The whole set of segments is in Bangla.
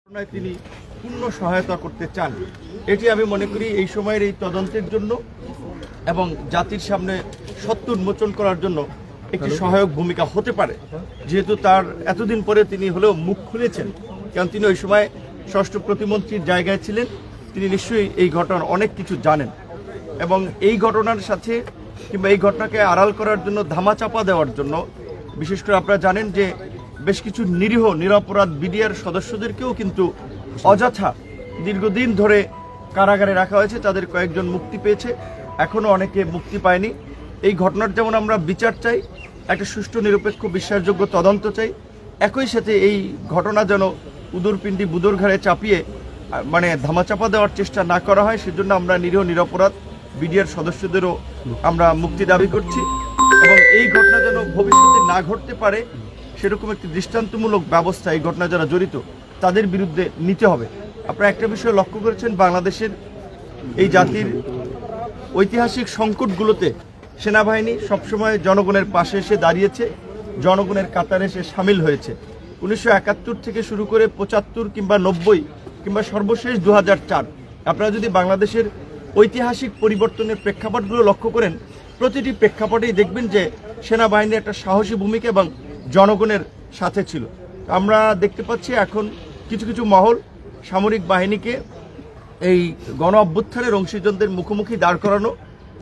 তিনি পূর্ণ সহায়তা করতে চান। এটি আমি মনে করি এই সময়ের এই তদন্তের জন্য এবং জাতির সামনে সত্য উন্মোচন করার জন্য একটি সহায়ক ভূমিকা হতে পারে, যেহেতু তার এতদিন পরে তিনি হলেও মুখ খুলেছেন, কারণ তিনি ওই সময় ষষ্ঠ প্রতিমন্ত্রীর জায়গায় ছিলেন। তিনি নিশ্চয়ই এই ঘটনার অনেক কিছু জানেন এবং এই ঘটনার সাথে কিংবা এই ঘটনাকে আড়াল করার জন্য ধামাচাপা দেওয়ার জন্য, বিশেষ করে আপনারা জানেন যে বেশ কিছু নিরীহ নিরপরাধ বিডিআর সদস্যদেরকেও কিন্তু অযথা দীর্ঘদিন ধরে কারাগারে রাখা হয়েছে। তাদের কয়েকজন মুক্তি পেয়েছে, এখনও অনেকে মুক্তি পায়নি। এই ঘটনার যেমন আমরা বিচার চাই, একটা সুষ্ঠু নিরপেক্ষ বিশ্বাসযোগ্য তদন্ত চাই, একই সাথে এই ঘটনা যেন উদরপিণ্ডি বুদর ঘাড়ে চাপিয়ে ধামাচাপা দেওয়ার চেষ্টা না করা হয়, সেজন্য আমরা নিরীহ নিরপরাধ বিডিআর সদস্যদেরও আমরা মুক্তি দাবি করছি এবং এই ঘটনা যেন ভবিষ্যতে না ঘটতে পারে সেরকম একটি দৃষ্টান্তমূলক ব্যবস্থা এই ঘটনা যারা জড়িত তাদের বিরুদ্ধে নিতে হবে। আপনারা একটা বিষয় লক্ষ্য করেছেন, বাংলাদেশের এই জাতির ঐতিহাসিক সংকটগুলোতে সেনাবাহিনী সবসময় জনগণের পাশে এসে দাঁড়িয়েছে, জনগণের কাতারে এসে সামিল হয়েছে। 1971 থেকে শুরু করে 75 কিংবা 90 কিংবা সর্বশেষ 2004, আপনারা যদি বাংলাদেশের ঐতিহাসিক পরিবর্তনের প্রেক্ষাপটগুলো লক্ষ্য করেন, প্রতিটি প্রেক্ষাপটেই দেখবেন যে সেনাবাহিনীর একটা সাহসী ভূমিকা এবং জনগণের সাথে ছিল। আমরা দেখতে পাচ্ছি এখন কিছু কিছু মহল সামরিক বাহিনীকে এই গণ অভ্যুত্থানের অংশীজনদের মুখোমুখি দাঁড় করানো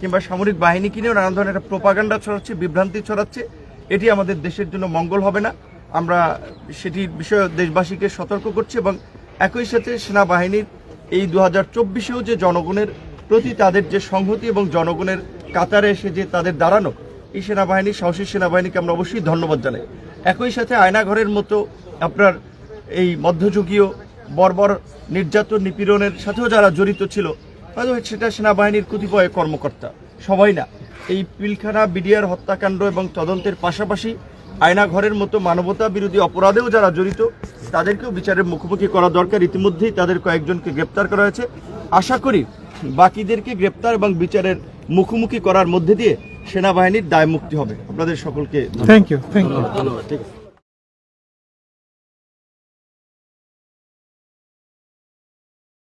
কিংবা সামরিক বাহিনীকে নিয়েও নানান ধরনের একটা প্রোপাগান্ডা ছড়াচ্ছে, বিভ্রান্তি ছড়াচ্ছে। এটি আমাদের দেশের জন্য মঙ্গল হবে না। আমরা সেটির বিষয়ে দেশবাসীকে সতর্ক করছি এবং একই সাথে সেনাবাহিনীর এই 2024-এও যে জনগণের প্রতি তাদের যে সংহতি এবং জনগণের কাতারে এসে যে তাদের দাঁড়ানো, এই সেনাবাহিনী, সাহসী সেনাবাহিনীকে আমরা অবশ্যই ধন্যবাদ জানাই। একই সাথে আয়নাঘরের মতো আপনার এই মধ্যযুগীয় বর্বর নির্যাতন নিপীড়নের সাথেও যারা জড়িত ছিল, হয়তো সেটা সেনাবাহিনীর কতিপয় কর্মকর্তা, সবাই না, এই পিলখানা বিডিআর হত্যাকাণ্ড এবং তদন্তের পাশাপাশি আয়নাঘরের মতো মানবতা বিরোধী অপরাধেও যারা জড়িত তাদেরকেও বিচারের মুখোমুখি করা দরকার। ইতিমধ্যেই তাদের কয়েকজনকে গ্রেপ্তার করা হয়েছে। আশা করি বাকিদেরকে গ্রেপ্তার এবং বিচারের মুখোমুখি করার মধ্যে দিয়ে সেনাবাহিনীর দায় মুক্তি হবে। আপনাদের সকলকে থ্যাংক ইউ।